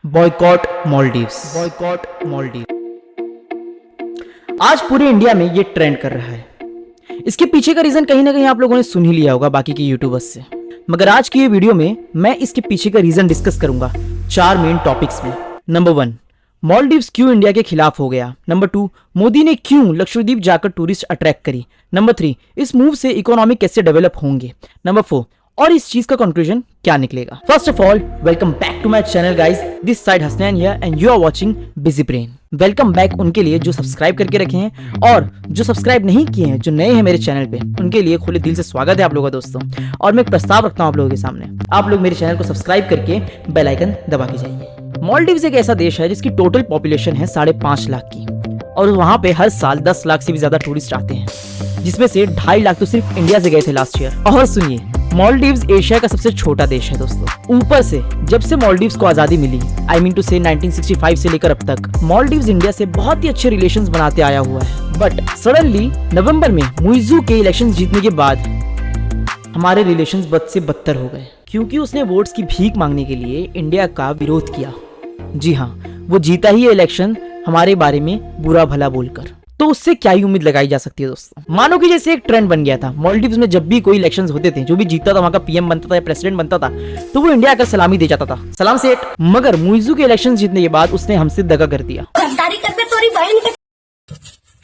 Boycott Maldives. Boycott Maldives आज पूरे India में ये ट्रेंड कर रहा है। इसके पीछे का रीजन कहीं ना कहीं आप लोगों ने सुन ही लिया होगा बाकी के यूट्यूबर्स से, मगर आज की ये वीडियो में मैं इसके पीछे का रीजन डिस्कस करूंगा 4 मेन टॉपिक्स में। नंबर 1, मालदीव्स क्यों इंडिया के खिलाफ हो गया। नंबर 2, मोदी ने क्यों लक्षद्वीप जाकर टूरिस्ट अट्रैक्ट करी। नंबर 3, इस मूव से इकोनॉमी कैसे डेवलप होंगे। नंबर 4, और इस चीज का कंक्लूजन क्या निकलेगा। First of all, welcome back to my channel guys, this side Hasnain here and you are watching busy brain. Welcome back उनके लिए जो सब्सक्राइब करके रखे हैं, और जो सब्सक्राइब नहीं किए हैं, जो नए हैं मेरे चैनल पे, उनके लिए खुले दिल से स्वागत है आप लोगों का दोस्तों। और मैं एक प्रस्ताव रखता हूं आप लोगों के सामने, आप लोग मेरे चैनल को सब्सक्राइब करके बेल आइकन दबा के जाइए। मालदीव्स एक ऐसा देश है जिसकी टोटल पॉपुलेशन है 5.5 लाख की, और वहां पे हर साल 10 लाख से भी ज्यादा टूरिस्ट आते हैं, जिसमें से 2.5 लाख तो सिर्फ इंडिया से गए थे लास्ट ईयर। और सुनिए, मालदीव्स एशिया का सबसे छोटा देश है दोस्तों। ऊपर से जब से मालदीव्स को आजादी मिली, आई मीन टू से 1965 से लेकर अब तक, मालदीव्स इंडिया से बहुत ही अच्छे रिलेशंस बनाते आया हुआ है। बट सडनली नवंबर में मुइज़ू के इलेक्शन जीतने के बाद हमारे रिलेशंस बद से बदतर हो गए, क्योंकि उसने वोट्स की भीख मांगने के लिए इंडिया का विरोध किया। जी हाँ, वो जीता ही इलेक्शन हमारे बारे में बुरा भला बोलकर। तो उससे क्या ही उम्मीद लगाई जा सकती है दोस्तों। मानो कि जैसे एक ट्रेंड बन गया था, मालदीव्स में जब भी कोई इलेक्शंस होते थे, जो भी जीतता था वहां का पीएम बनता था या प्रेसिडेंट बनता था, तो वो इंडिया आकर सलामी दे जाता था, सलाम सेठ। मगर मुइज़ू के इलेक्शन जीतने के बाद उसने हमसे दगा कर दिया। गद्दारी कर बे, तोरी बहन के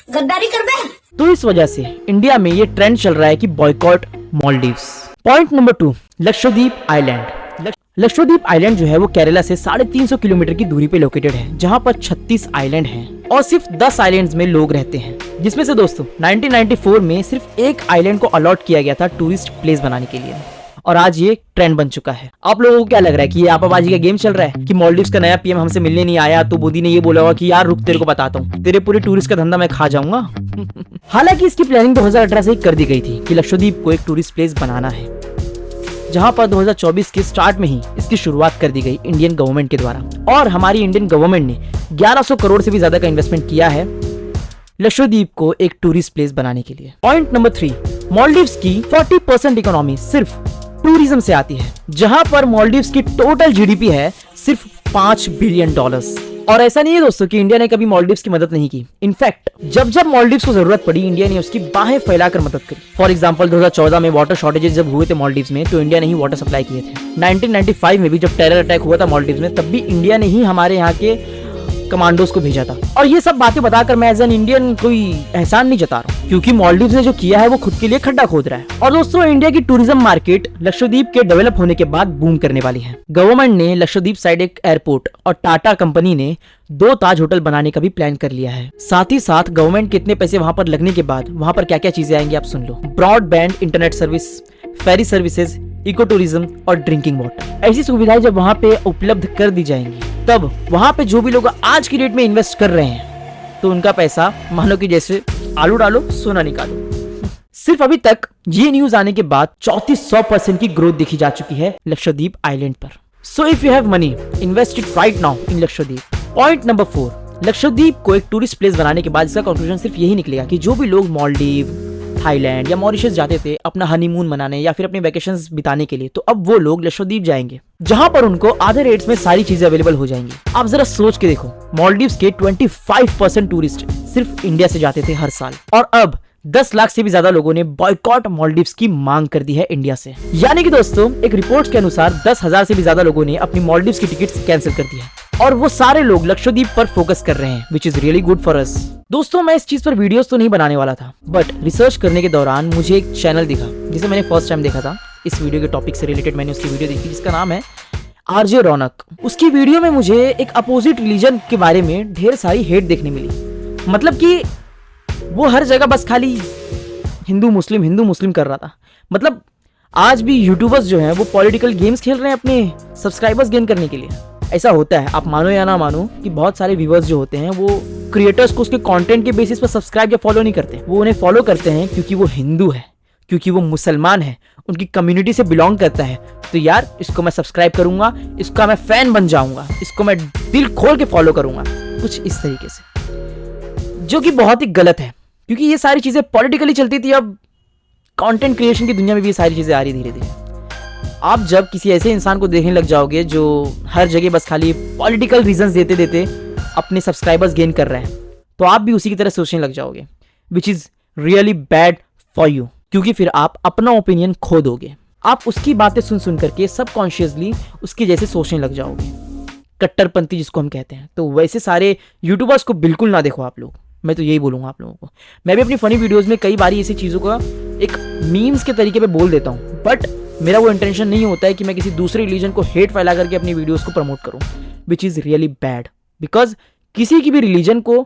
गद्दारी कर बे। तो इस वजह से इंडिया में ये ट्रेंड चल रहा है कि boycott Maldives. Point number 2, Lakshadweep island. Lakshadweep island जो है वो केरला से 350 किलोमीटर की दूरी पे लोकेटेड है, जहां पर 36 आइलैंड हैं और सिर्फ 10 आइलैंड्स में लोग रहते हैं, जिसमें से दोस्तों 1994 में सिर्फ एक आइलैंड को अलॉट किया गया था टूरिस्ट प्लेस बनाने के लिए, और आज ये ट्रेंड बन चुका है। आप लोगों को क्या लग रहा है कि ये आपाबाजी का गेम चल रहा है कि मालदीव्स का नया पीएम हमसे मिलने नहीं आया तो मोदी ने ये बोला होगा कि यार रुक, तेरे को बताता हूँ, तेरे पूरे टूरिस्ट का धंधा मैं खा जाऊंगा। हालांकि इसकी प्लानिंग 2018 से ही कर दी गई थी कि लक्षद्वीप को एक टूरिस्ट प्लेस बनाना है, जहां पर 2024 के स्टार्ट में ही इसकी शुरुआत कर दी गई इंडियन गवर्नमेंट के द्वारा। और हमारी इंडियन गवर्नमेंट ने 1100 करोड़ से भी ज्यादा का इन्वेस्टमेंट किया है लक्षद्वीप को एक टूरिस्ट प्लेस बनाने के लिए। पॉइंट नंबर 3, मालदीव्स की 40% इकोनॉमी सिर्फ टूरिज्म से आती है, जहां पर मालदीव्स की टोटल जीडीपी है सिर्फ $5 बिलियन। और ऐसा नहीं है दोस्तों कि इंडिया ने कभी मालदीव्स की मदद नहीं की। इनफैक्ट जब जब मालदीव्स को जरूरत पड़ी, इंडिया ने उसकी बाहें फैलाकर मदद करी। फॉर एग्जांपल 2014 में वाटर शॉर्टेजेस जब हुए थे मालदीव्स में, तो इंडिया ने ही वाटर सप्लाई किए थे। 1995 में भी जब टेरर अटैक हुआ था मालदीव्स में, तब भी इंडिया ने ही हमारे यहाँ के कमांडोज को भेजा था। और ये सब बातें बताकर मैं एज एन इंडियन कोई एहसान नहीं जता रहा हूँ, क्योंकि मालदीव्स ने जो किया है वो खुद के लिए खड्डा खोद रहा है। और दोस्तों, इंडिया की टूरिज्म मार्केट लक्षद्वीप के डेवलप होने के बाद बूम करने वाली है। गवर्नमेंट ने लक्षद्वीप साइड एक एयरपोर्ट और टाटा कंपनी ने 2 ताज होटल बनाने का भी प्लान कर लिया है। साथ ही साथ गवर्नमेंट के इतने पैसे वहां पर लगने के बाद वहां पर क्या क्या चीजें आएंगी आप सुन लो। ब्रॉडबैंड इंटरनेट सर्विस, फेरी सर्विसेज, इको टूरिज्म और ड्रिंकिंग वाटर, ऐसी सुविधाएं जब वहां पे उपलब्ध कर दी जाएंगी, तब वहां पे जो भी लोग आज की डेट में इन्वेस्ट कर रहे हैं, तो उनका पैसा मानो कि जैसे आलू डालो सोना निकालो। सिर्फ अभी तक ये न्यूज आने के बाद 3400% की ग्रोथ देखी जा चुकी है लक्षद्वीप आइलैंड पर। So if you have money, invest it right now in Lakshadweep. Point number 4, Lakshadweep को एक टूरिस्ट प्लेस बनाने के बाद इसका कंक्लूजन सिर्फ यही निकलेगा कि जो भी लोग मालदीव, थाईलैंड या मॉरिशस जाते थे अपना हनीमून मनाने या फिर अपने वैकेशंस बिताने के लिए, तो अब वो लोग लक्षद्वीप जाएंगे, जहां पर उनको आधे रेट्स में सारी चीजें अवेलेबल हो जाएंगी। आप जरा सोच के देखो, मालदीव्स के 25% टूरिस्ट सिर्फ इंडिया से जाते थे हर साल, और अब 10 लाख से भी ज्यादा लोगों ने बॉयकॉट मालदीव्स की मांग कर दी है इंडिया से। यानी कि दोस्तों, एक रिपोर्ट के अनुसार 10,000 से भी ज्यादा लोगों ने अपनी मालदीव्स की टिकट्स कैंसिल कर दी है, और वो सारे लोग लक्षद्वीप पर फोकस कर रहे हैं, which is really good for us. दोस्तों, मैं इस चीज पर वीडियोस तो नहीं बनाने वाला था, बट रिसर्च करने के दौरान मुझे एक चैनल दिखा जिसे मैंने फर्स्ट टाइम देखा था। इस वीडियो के टॉपिक से रिलेटेड मैंने उसकी वीडियो देखी, जिसका नाम है आरजे रौनक। उसकी वीडियो में मुझे एक अपोजिट रिलीजन के बारे में ढेर सारी हेट देखने मिली। मतलब कि वो हर जगह बस खाली हिंदू मुस्लिम कर रहा था। मतलब आज भी यूट्यूबर्स जो हैं वो पॉलिटिकल गेम्स खेल रहे हैं अपने सब्सक्राइबर्स गेन करने के लिए। ऐसा होता है, आप मानो या ना मानो, कि बहुत सारे व्यूअर्स जो होते हैं वो क्रिएटर्स को उसके कंटेंट के बेसिस पर सब्सक्राइब या फॉलो नहीं करते। वो उन्हें फॉलो करते हैं क्योंकि वो हिंदू है, क्योंकि वो मुसलमान है, उनकी कम्युनिटी से बिलोंग करता है। तो यार, इसको मैं सब्सक्राइब करूंगा, इसका मैं फैन बन जाऊंगा, इसको मैं दिल खोल के फॉलो करूंगा, कुछ इस तरीके से, जो कि बहुत ही गलत है, क्योंकि ये सारी चीजें पॉलिटिकली चलती थी। अब कंटेंट क्रिएशन की दुनिया में भी ये सारी चीजें आ रही धीरे धीरे। आप जब किसी ऐसे इंसान को देखने लग जाओगे जो हर जगह बस खाली पॉलिटिकल रीजंस देते देते अपने सब्सक्राइबर्स गेन कर रहे हैं, तो आप भी उसी की तरह सोचने लग जाओगे, which is really bad for you, क्योंकि फिर आप अपना ओपिनियन खो दोगे। आप उसकी बातें सुन सुन करके सबकॉन्शियसली उसके जैसे सोचने लग जाओगे, कट्टरपंथी जिसको हम कहते हैं। तो वैसे सारे यूट्यूबर्स को बिल्कुल ना देखो आप लोग, मैं तो यही बोलूंगा आप लोगों को। मैं भी अपनी फनी वीडियोस में कई बार ऐसी चीज़ों का एक मीम्स के तरीके पे बोल देता हूँ, बट मेरा वो इंटेंशन नहीं होता है कि मैं किसी दूसरे रिलीजन को हेट फैला करके अपनी वीडियोस को प्रमोट करूँ, which is really bad. Because किसी की भी रिलीजन को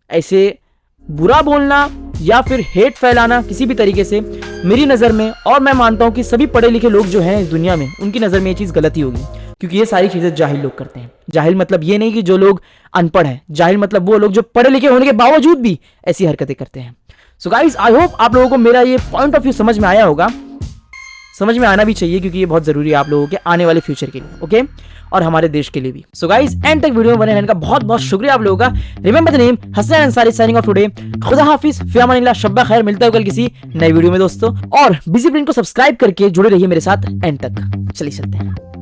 ऐसे बुरा बोलना या फिर हेट फैलाना किसी भी तरीके से मेरी नज़र में, और मैं मानता हूँ कि सभी पढ़े लिखे लोग जो हैं इस दुनिया में, उनकी नज़र में ये चीज़ गलत ही होगी, क्योंकि ये सारी चीज़ें जाहिल लोग करते हैं। जाहिल मतलब ये नहीं कि जो लोग अनपढ़ हैं, जाहिल मतलब वो लोग जो पढ़े लिखे होने के बावजूद भी ऐसी हरकतें करते हैं। सो गाइज, आई होप आप लोगों को मेरा ये पॉइंट ऑफ व्यू समझ में आया होगा। समझ में आना भी चाहिए, क्योंकि ये बहुत जरूरी है आप लोगों के आने वाले फ्यूचर के लिए, ओके, और हमारे देश के लिए भी। सो गाइज, एंड तक वीडियो में बने रहने का बहुत बहुत शुक्रिया आप लोगों का। Remember the name Hasan Ansari, signing off today. खुदा हाफिज, फी अमानिल्लाह, शब्बा खैर। मिलता है कल किसी नई वीडियो में दोस्तों, और बिजी ब्रेन को सब्सक्राइब करके जुड़े रहिए मेरे साथ एंड तक। चलिए चलते हैं।